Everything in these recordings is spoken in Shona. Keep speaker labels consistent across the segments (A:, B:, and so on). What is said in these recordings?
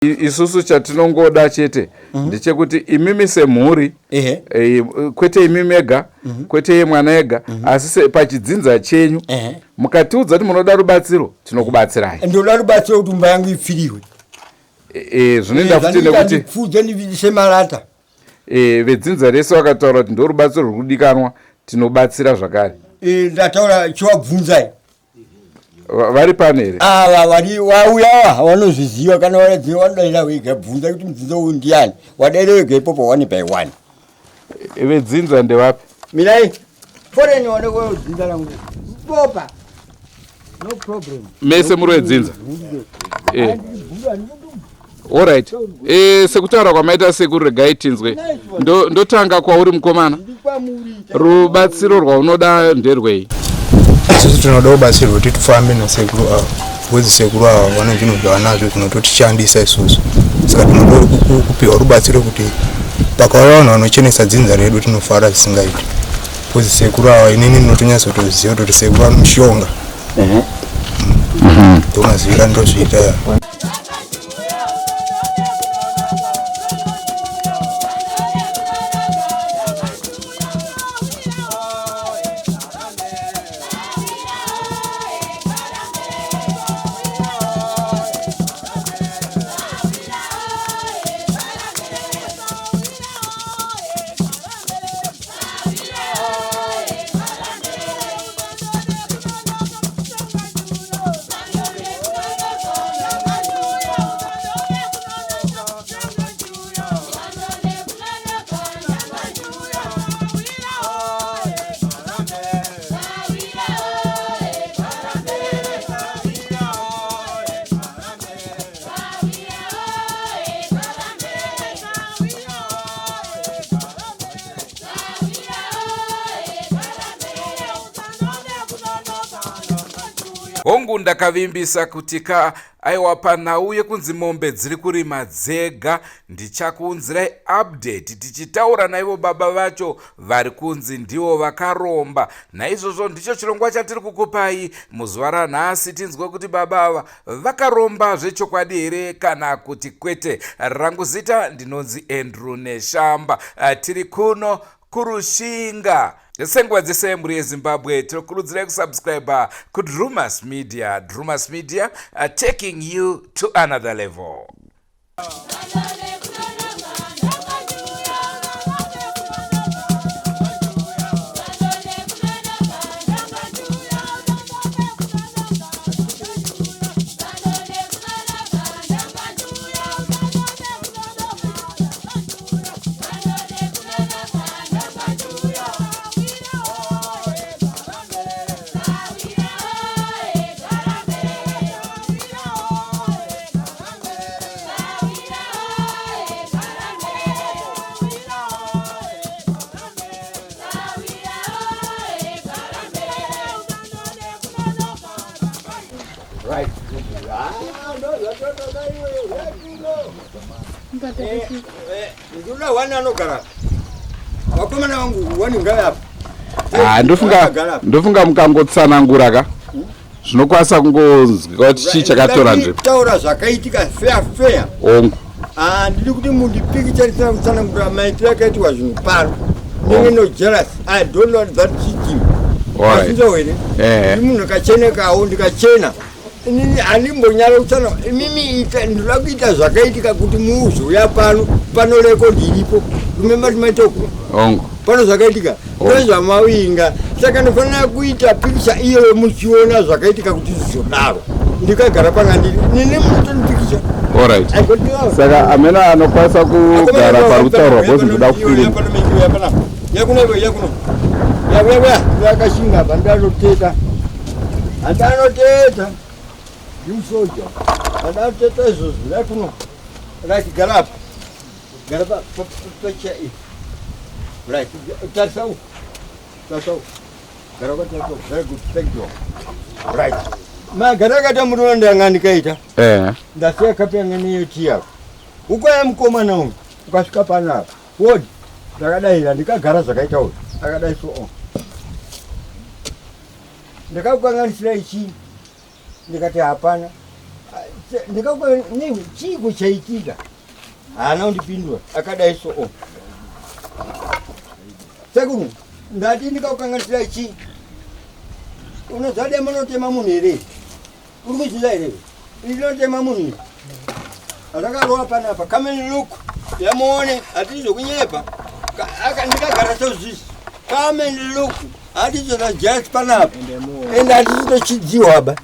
A: isusu chatinongoda chete ndechekuti imimi semhuri kwete imimi mega kwete mwana ega asi pachidzinza chenyu mukatiudza kuti munoda rubatsiro tinokubatsirai.
B: Ndoda rubatsiro kuti mumba yangu ipfiriwe.
A: Zvinoenda futi nekuti
B: pfudze ndividise marata.
A: Vedzinza rese vakataura kuti ndo rubatsiro rwekudikanwa tinobatsira zvakare.
B: Ndataura chiwabvunzai.
A: Vari pane here?
B: Vari wauya vanozviziva kana varadziva vanodaira wega bvunza kuti mudzinza uyu ndiani wadaira wega ipopo 1 by 1.
A: Vedzinza ndevapi?
B: Mirai foreni wada kudzinza rangu popa no problem.
A: Mese muri vedzinza? Alright. Sekutaura kwamaita sekuru regai tinzwe. Ndotanga kwauri mukomana. Rubatsiro rwaunoda nderwei?
C: Sisi tunoda rubatsiro kuti tifambe nasekuru avo. Kuti sekuru avo vane zvinhu zvavanazvo zvinototishandisa isusu. Saka tinoda kupiwa rubatsiro kuti pakauya vanhu vanochenesa dzinza redu tinofara zvisingaiti. Kuti sekuru avo inini ndinotonyatsotoziva kuti sekuru anomushonga. Tomazivira ndozviita.
A: Hongu ndakavimbisa kutika aiwa panhau yekunzi mombe dziri kurima Dzega ndichakuunzirai update tichitaura naivo baba vacho vari kunzi ndivo vakaromba. Naizvozvo ndicho chirongwa chatiri kukupai muzuva ranhasi tinzwe kuti baba ava vakaromba zvechokwadi here kana kuti kwete. Rangu zita ndinonzi Andrew Neshamba, tiri kuno kurushinga. Senguva dzese muri yeZimbabwe tinokurudzirai kusubscribe kuDrewmas Media. Drewmas Media taking you to another level.
B: Right. Nduna wana anogara. Wakomana wangu wani ngaya.
A: Ndofunga mukangotsanangura ka. Zvinokwanisa kungonzwa kuti chii chakatora nzvimbo.
B: Taura zvakaitika fair.
A: Ongo.
B: Ndiri kuti mundipikitsa tsanangura maitiro akaitwa zvinhu pano. Ndinge no jealous. I don't know that cheating.
A: Alright.
B: Munhu akachenekawo ndikachena. Inini animbonyara kutsana mimi ndinoda kuita zvakaitika kuti muuzouya pano record iripo. Remember maitoko.
A: Ongo.
B: Pano zvakaitika. Ndozvamawinga. Saka ndinofanira kuita picture iyo muchiona zvakaitika kuti zvizodaro. Ndikagara pangandiri. Nini munotonipikisha.
A: Alright. Saka amena anokwanisa kugara parutaurwa bhozi kuda kufilima.
B: Yakuno. Yakashinga bandanoteta. Andanoteta. Soja. Andanoteta izvozvo. Yakuno. Right, garapa. Pacha if. Right. Tarsau. Garapa tarsau. Very good. Thank you. Right. Magaragata muronda ngandikaita. Ndasiya kapya ngani yoti. Ukwaya mukomana uyu. Ukasvika panapa. Wodi. Ndakadaira ndikagara zvakaita uyu. Akadai so. Ndakakukanganisira ichi. Ndikati hapana. ndikakuti chiko chaitika haana kundipindura akadai so sekuru ndati ndikakukanganisira chi unozade munotema munhu here uri kuziva here inotema munhu rakarowa panapa kameni luku yamuone hatizokunyepa ndikagara sozvisi kameni luku hatizoda just panapa ende hatizitochidziwaba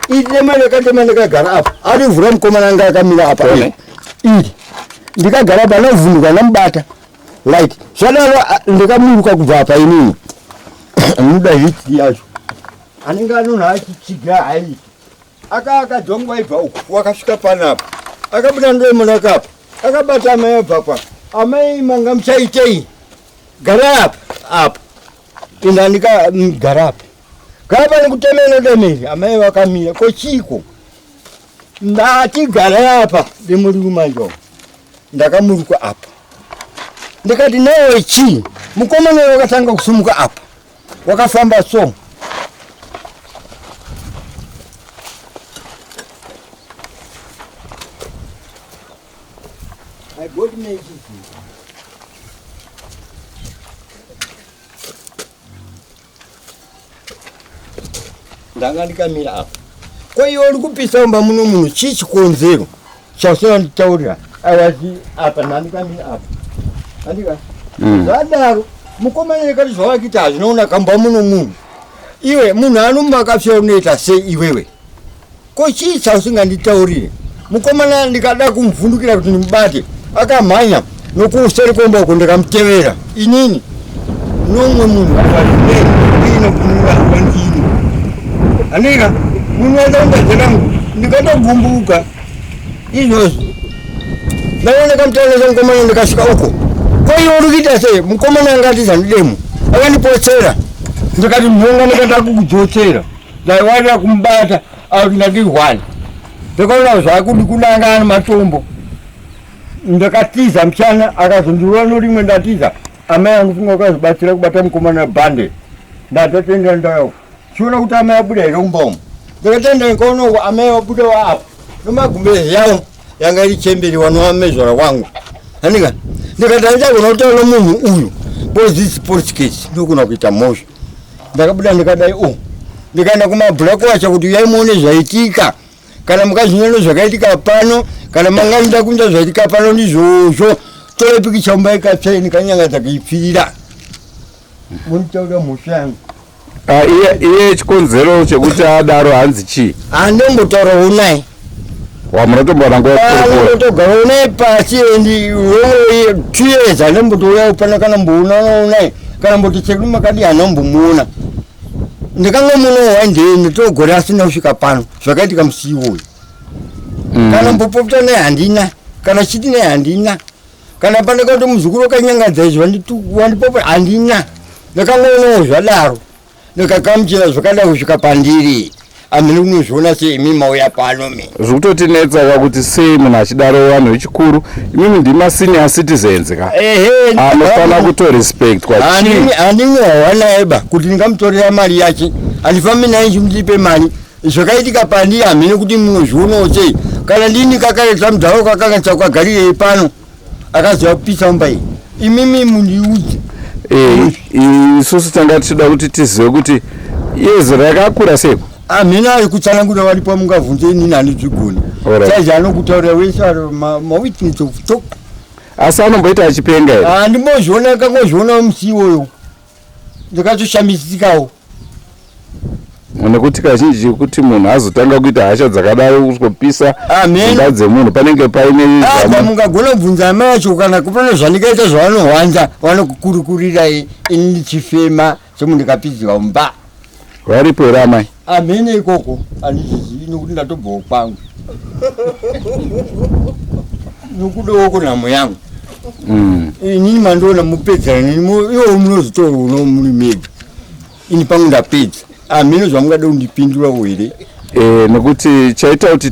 B: iri nemanekatema ndikagara apa arivhura mukomana anga akamira apa iri ndikagara apa anovhunduka namubata right zvadaro ndikamuruka kubva apa inini noda hiti yacho anenge anonhu achichiga haiti akadzongwa ibva uku wakasvika panapa akabuda ndoemunakapa akabata amai abva amai manga muchaitei gara apa inda ndikagara apa gapa nekutemenodemeri amai vakamira kochiko ndatigara apa ndemuriumanjo ndakamuruka apa ndikati newe chi mukomana wakatanga kusumuka apa wakafamba so I got me ndanga ndikamira apa kwa hiyo uri kupisa umba muno munhu chii chikonzero chausina nditaurira awazi apa nandikamira apa andika zvadaro mukomana nekati zvawakita hazvinoona kamba muno munhu iwe munhu anomakafya unoita sei iwewe ko chii chausinganditaurire mukomana ndikada kumuvhundukira kuti ndimubate akamhanya nokuseri komba uko ndikamutevera inini nomwe munhu inokunura kwandini andika munhu aitaundadzekangu ndikatogumbuka izvozvo ndaoneka mutauresa mukomana ndikasvika uko koiwe uri kuita sei mukomana angati zvandidemo akandipotsera ndikati mhonga ndikada kukudzotsera ndaiwarira kumubata auti ndadirwani ndikaona zvakudi kunangana matombo ndakatiza mchana akazondiona norimwe ndatiza amai angu funga akazobatsira kubata mukomana bhande ndatatenda ndayo chiona kuti amai abuda here umbaomo ndakatenda nikaona amai wabuda waapa nomagumbezi yavo yanga iri chemberi wanomamezvara wangu andika ndikati andichagona kutaura munhu uyu pozisi police case ndokuna kuita mhosva ndakabuda ndikadai ndikaenda kumabhurako wacha kuti yaimuone zvaitika kana mukazvinyono zvakaitika pano kana manganda kunza zvaitika pano ndizvozvo tore pikicha mbaikapyaini kanyangadza kuipfira munitaura mhosva yangu
A: iye chikonzero chekuti adaro hanzi chii
B: handembotaura unai
A: wamunotomboona
B: ngotogara unai pasi endi 2 years handembotouya pano kana mboona unai kana mboti chekuri makadi hanombomuona ndikanga munowa ndeni togora asina kusvika pano zvakaitika musi iwoyo kana mbopopota naye handina kana chiti naye handina kana pandakati muzukuru akanyangadza izvi wandipopota handina ndakanga unowo zvadaro ndikakamuchira zvakada kusvika pandiri amene kunozviona seimi mauya pano me
A: zvikutotinetsaka kuti sei munhu achidaro vanhu vechikuru imimi ndima senior citizens ka anofanira kutorespect
B: handinyohwa naye kuti ndingamutorera mari yake handifambi naye chimudipe mari zvakaitika pandiri hamene kuti munozvionawo sei kana ndini kakaretsa mudharo kakangatsa kwagarirei pano akaziva kupisa mumba iyi imimi mundiudze
A: isusu tanga tichida kuti tizive kuti yezo rakakura seko
B: amina ari kutsanangura varipo mungavhunze inini handizvigoni saizi anokutaurira wese mawitness of talk
A: asi anomboita achipenga here
B: handimbozviona kangozviona musi iwoyo ndikatoshamisikawo
A: nekuti kazhinji kuti munhu azotanga kuita hasha dzakadaro kusopisa imba dzemunhu panenge paine
B: mungagona kubvunza amai acho kana kupana zvandikaita zvavanohwanza vanokukurukurirai ini ndichifema semunhu ndikapidzwa mumba
A: varipo here amai
B: amene ikoko handizvizivi nokuti ndatobvawo kwangu nokudoko nhamo yangu inini mandoona mupedzana iwo munozotora uno muri mega ini pangu ndapedza amene zvamungada kundipindurawo here
A: nekuti chaita kuti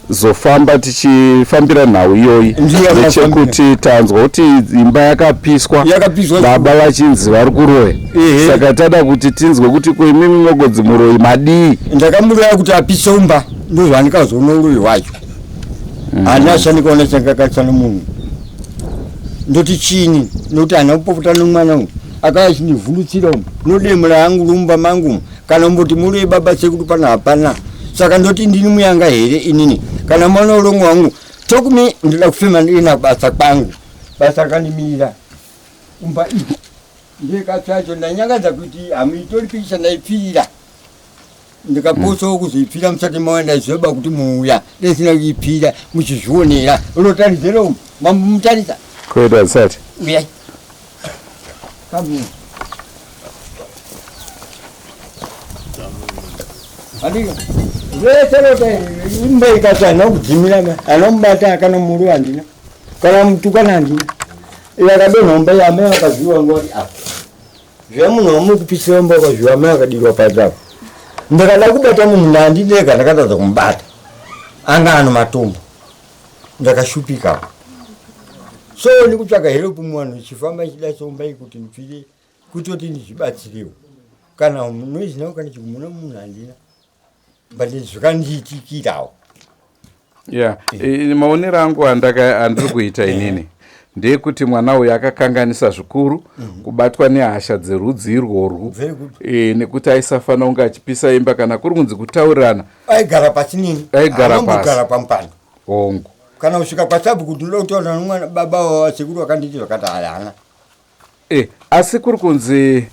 A: tizofamba tichifambira nhau iyoyi ndechekuti tanzwa kuti imba yakapiswa baba vachinzi vari kuroya saka tada kuti tinzwe kuti kwemimi mogodzi muroyi madii
B: ndakamuroya kuti apise umba ndozvanikazoona uroyi wacho anashandikaona changakatsana munhu ndoti chini nokuti hana kupopotana mwana uyu akachinivhundutsira umu nodemura yangu rumba mangu kana mboti muri baba sekuru pana hapana saka ndoti ndini muyanga here inini kana mwana ulongo wangu tokumi ndida kufema ina basa kwangu basa kanimira umba ndikatsacho ndanyangadza kuti hamuitori pikisha ndaipfirira ndikaposawo kuzoipfira musati maenda zoba kuti muuya desina kuipfira muchizvionera unotaridzera umu mamumutarisa
A: kuita zisati
B: uyai kamu andika veserota imba ikati anokudzimirana anomubata akana muri handina kana mutukana handina yakadonha mba yamai akazviwa ngoti zvemunhu wamukupisira mba ukazviwa amai akadirwa padzapo ndakada kubata munhu ndandidega ndakatadza kumubata anga ano matombo ndakashupikawo so ndikutsvaga heropu muvanhu chifamba chida sombai kuti ndipfire kutoti ndizvibatsirewo kana noizinawo kana chikumuna munhu handina but zvikandiitikirawo
A: maonero angu andiri kuita inini ndeyekuti mwana uyu akakanganisa zvikuru kubatwa nehasha dzerudzi irworwu nekuti aisafanira kunge achipisa imba kana kuri kunzi kutaurirana
B: aigara pasinini
A: aigara pasi
B: pampando
A: hongu
B: kana kusvika pasabu kuti ndoda kutaura nomwana baba wasekuru vakanditi vakati hayana
A: asi kuri kunzi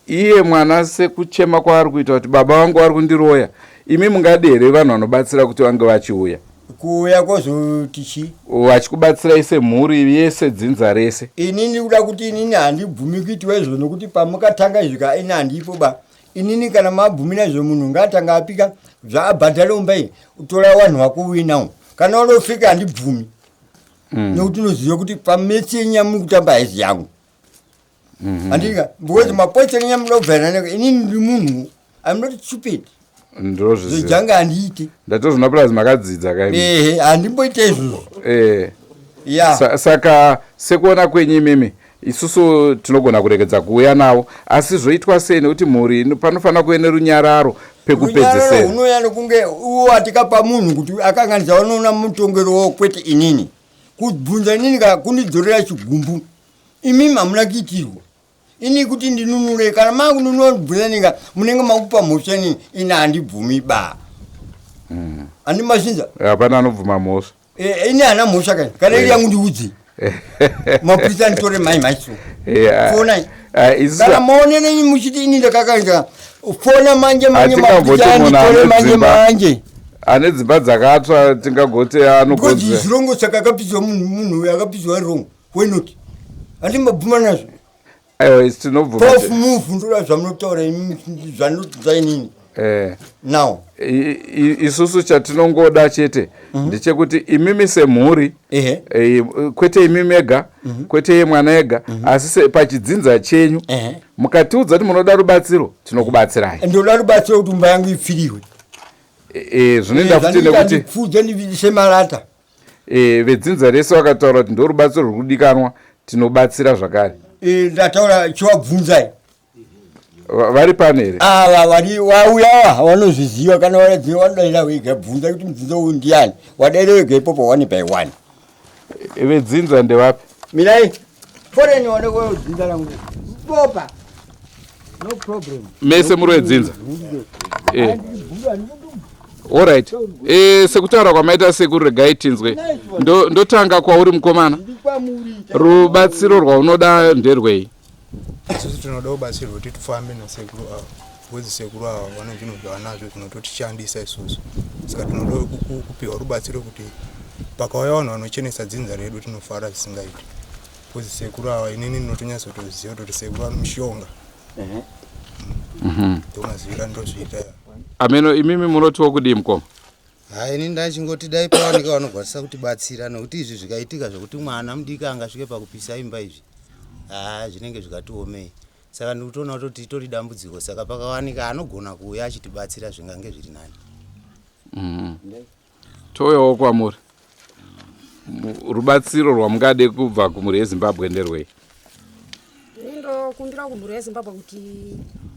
A: iye mwana sekuchema kwaari kuita kuti baba vangu vari kundiroya imi mungadi here vanhu vanobatsira kuti vange vachiuya
B: kuuya kwozoti
A: vachikubatsirai semhuri yese dzinza rese
B: inini kuda kuti inini handibvumi kuitiwa izvo nokuti pamukatanga izvika ini handipo ba inini kana mabvumira izvo munhu ngatanga apika zvaabhadhara umbai utora vanhu vako uinawo kana walofika handibvumi nokuti unoziva kuti pametsi yenyaya muri kutamba haizi yangu handika because mapoitsa yenyaya muda kubvana inini ndiri munhu I'm not stupid ndozvijanga handiiti
A: ndatozvona pulazi makadzidza kaimi
B: handimboita izvozvo
A: saka sekuona kwenyu imimi isusu tinogona kurekedza kuuya nawo asi zvoitwa sei nekuti mhuri panofanira kuve nerunyararo pekupedzesera
B: unoya nekunge uwatikapa munhu kuti akanganisa wanoona mutongerowo kwete inini kubvunza inini kunidzorera chigumbu imimi hamuna kuitirwa ini kuti ndinunure kana makununura kubvunza ninga munenge makupa mhosva inini ini handibvumi ba handimashinza
A: hapana anobvuma mhosva
B: ini hana mhosva kana iri yangu ndiudzi mapurisa nditore mai maiso fonai kana maoneneni muchiti ini ndakakaita fona manje mapurisa nditore manje
A: ane dzimba dzakatsva tingagoti
B: anokozi zirongo saka akapiswa munhu akapiswa rongo wenoti handimabvuma nazvo
A: aiwa isi tinobvuma
B: prof move ndora zvamunotaura zvanotidza inini now
A: isusu chatinongoda chete ndechekuti imimi semhuri kwete imimi ega kwete ye mwana ega asi pachidzinza chenyu mukatiudza kuti munoda rubatsiro tinokubatsirai
B: ndoda rubatsiro kuti mba yangu ipfiriwe
A: zvinoenda futi nekuti
B: pfudze ndividise marata
A: vedzinza rese vakataura kuti ndo rubatsiro rwuri kudikanwa tinobatsira zvakare
B: ndataura chiwabvunzai
A: vari panere
B: ava vari wauya vanozviziva kana varadzinga vanodaira wega bvunza kuti mudzinza uyu ndiani wadaira wega ipopo 1 by 1
A: vedzinza ndevapi
B: mirai foreni wanekwa dzinza rangu popa no problem
A: mese muri wedzinza alright sekutaura kwamaita sekuru regai tinzwe ndotanga kwauri mukomana rubatsiro rwaunoda nderwei
C: isusu tinoda kubatsirwa kuti tifambe nasekuru avo bwezi sekuru avo vane zvinhu zvavanazvo zvinototishandisa isusu saka tinoda kupiwa rubatsiro kuti pakauya vanhu vanochenesa dzinza redu tinofara zvisingaiti bwezi sekuru ava inini ndinotonyatsotoziva kuti sekuru vano mushonga ndomazivira ndozviita
A: ameno imimi munotiwo kudii mukoma
D: ini ndachingoti dai pawanika vanogwarisa kutibatsira nokuti izvi zvikaitika zvokuti mwana mudiki angasvike pakupisa imba izvi zvinenge zvikatiomei saka ndikutoona kuti titori dambudziko saka pakawanika anogona kuuya achitibatsira zvingange zviri nani
A: touyawo kwamuri rubatsiro rwamungade kubva kumhuri yezimbabwe nderwei
E: indokumbira kumhuri yezimbabwe kuti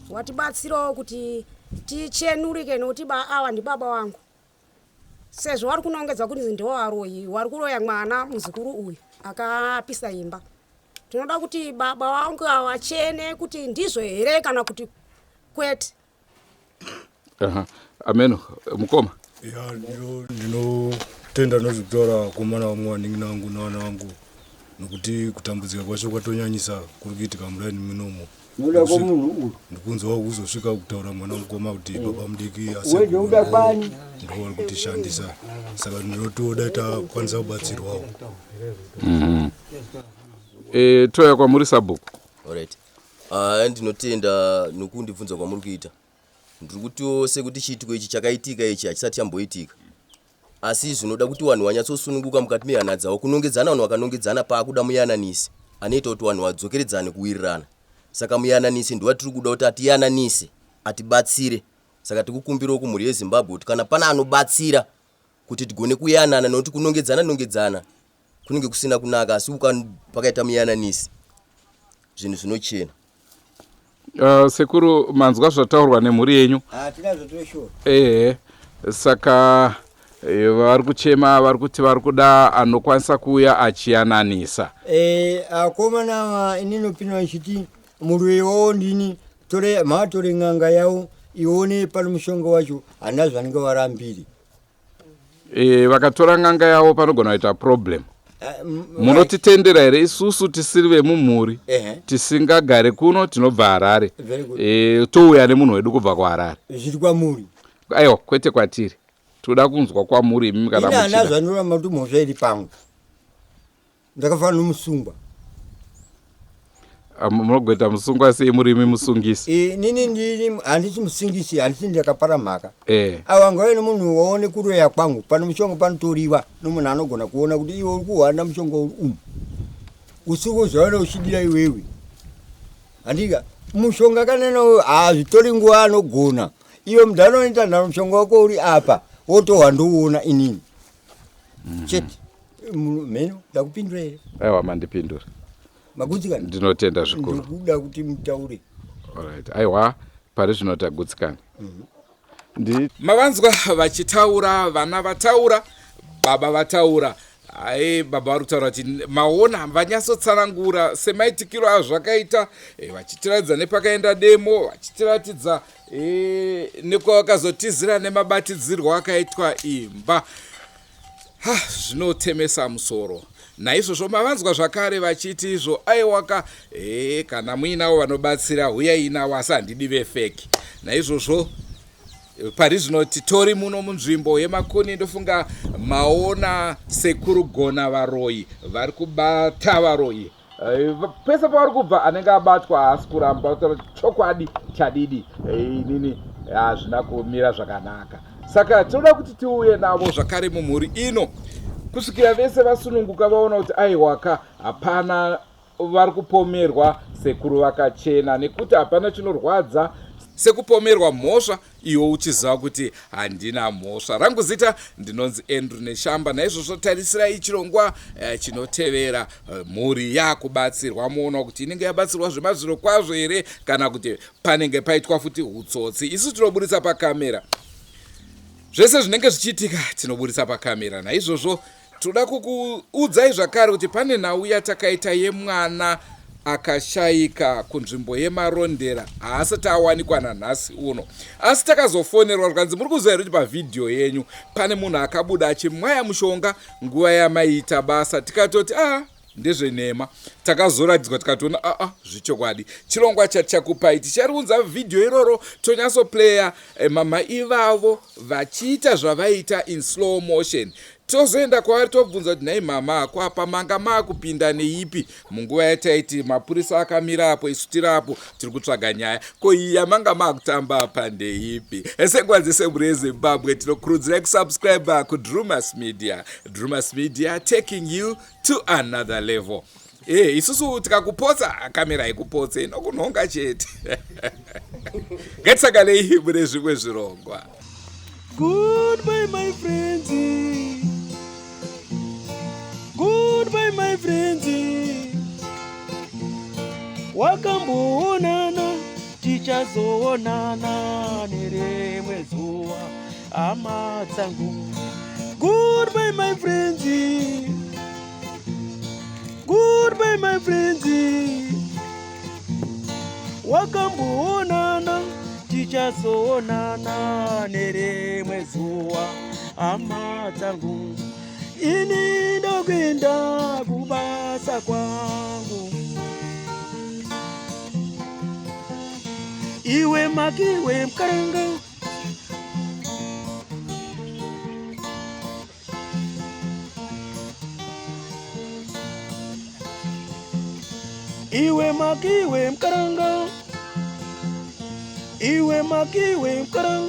E: watibatsirawo kuti tichenurike nokuti ava ndi baba wangu sezvo vari kunongedza kuti ndiwo varoyi vari kuroya mwana muzukuru uyu akapisa imba. Tinoda kuti baba wangu avachene kuti ndizvo here kana kuti kwete.
A: Ameno mukoma.
F: Ya ndinotenda nozvitaura komana vamwe vanenge nangu navana vangu nokuti kutambudzika kwacho kwatonyanyisa kuri kuitika mudani munomo.
B: Noda komunhu uyu
F: ndikunzwa kuzosvika kutaura mwana mukoma kuti baba mudiki
B: wedoda kwani
F: ndo vari kutishandisa saka ndinotoda takwanisa kubatsirwawo.
A: Toya kwamuri sabhuku.
G: Alright. Ndinotenda nokundibvunza kwamuri kuita. Ndiri kutiwo sekuti chiitiko ichi chakaitika ichi hachisati chamboitika. Asi zvinoda kuti vanhu vanyatsosununguka mukati mehana dzavo kunongedzana vanhu vakanongedzana paakuda muyananisi anoita kuti vanhu vadzokeredzane kuwirirana. Saka muyananisi ndiwatiri kuda kuti atiyananise atibatsire. Saka tikukumbirawo kumhuri yeZimbabwe kuti kana pana anobatsira kuti tigone kuyanana nokuti kunongedzana kunenge kusina kunaka asi pakaita muyananisi zvinhu zvinochena.
A: Sekuru manzwa zvataurwa nemhuri yenyu.
B: tinazvotoshoa.
A: Saka vari kuchema vari kuti vari kuda anokwanisa kuuya achiyananisa.
B: Akomana inino chiti muruwewo ndini matore ng'anga yawo ione pano mushonga wacho hana zvanenge varambiri.
A: Vakatora ng'anga yavo panogona kuita problem. Munotitendera here isusu tisiri vemumhuri tisingagare kuno tinobva Harare touya nemunhu wedu kubva kuHarare.
B: Zviri kwamuri.
A: Aiwa kwete kwatiri toda kunzwa kwamuri imi kana muchida.
B: Ina zvanoramba kuti mhosva iri pangu ndakafanira nomusungwa.
A: Munogoita musungwa sei muri imi musungisi?
B: Nini ndiri handisi musungisi handisi ndakapara mhaka. Ava ngauye nemunhu waone kuroya kwangu pano mushonga panotoriwa nomunhu anogona kuona kuti iwe uri kuhwanda mushonga uri umu usiku zvaona uchidira iwewe. Handika mushonga kanena zvitori nguva anogona iwe mudhu anoita nharo mushonga wako uri apa wotohwandouona inini chete mheno ndakupindura here?
A: Aiwa mandipindura.
B: Magutsikana
A: ndinotenda zvikuru.
B: ndikuda kuti mutaure.
A: Alright. Aiwa pari zvino tagutsikana.
H: Mavanzwa vachitaura vana vataura baba vataura. Baba vari kutaura kuti maona vanyatsotsanangura semaitikiro azvakaita vachitiratidza nepakaenda demo vachitiratidza nekwavakazotizira nemabatidzirwo akaitwa imba. Zvinotemesa musoro. Naizvozvo mavanzwa zvakare vachiti izvo aiwaka kana muinawo vanobatsira huyai nawo asi handidi vefeki. Naizvozvo pari zvino titori muno munzvimbo yemakoni ndofunga maona sekuru gona varoyi vari kubata varoyi. Pese pavari kubva anenge abatwa haasi kuramba chokwadi chadidi inini hazvina kumira zvakanaka. Saka tinoda kuti tiuye navo zvakare mumhuri ino kusvikira vese vasununguka vaona kuti aiwaka hapana vari kupomerwa sekuru vakachena nekuti hapana chinorwadza sekupomerwa mhosva iwo uchiziva kuti handina mhosva. Rangu zita ndinonzi Andrew Neshamba. Naizvozvo tarisirai chirongwa chinotevera mhuri yakubatsirwa muona kuti inenge yabatsirwa zvemazviro kwazvo here kana kuti panenge paitwa futi hutsotsi. Isu tinoburitsa pakamera zvese zvinenge zvichiitika tinoburitsa pakamera. Naizvozvo toda kukuudzai zvakare kuti pane nhau yatakaita yemwana akashayika kunzvimbo yemarondera haasati awanikwa nanhasi uno. Asi takazofonerwa zvikanzi muri kuziva kuti pavhidhiyo yenyu pane munhu akabuda achimwaya mushonga nguva yamaiita basa. Tikatoti ndezvenhema. Takazoratidzwa tikatoona zvichokwadi. Chirongwa chatichakupai tichariunza vhidhiyo iroro tonyatsoplaya mama ivavo vachiita zvavaita in slow motion. Tozoenda kwavari tobvunza kuti nhai mama ako apa manga maakupinda neipi munguva yataiti mapurisa akamira apo isu tiri apo tiri kutsvaga nyaya ko iyi yamanga maakutamba apa ndeipi. Senguva dzese mhuri yeZimbabwe tinokurudzirai kusubscribe kuDrewmas Media. Drewmas Media taking you to another level. Isusu tikakupotsa kamera ikupotse inokunhonga chete. Ngatisakanei mune zvimwe zvirongwa.
I: Goodbye my friends. Goodbye my friends. Wakamboonana ticha tichazoonana nerimwe zuwa hama dzangu. Goodbye my friends, goodbye my friends, wakamboonana tichazoonana nerimwe zuwa hama dzangu. Ini ndokwenda kubasa kwangu, iwe makiwe mkaranga, iwe makiwe mkaranga, iwe makiwe mkaranga.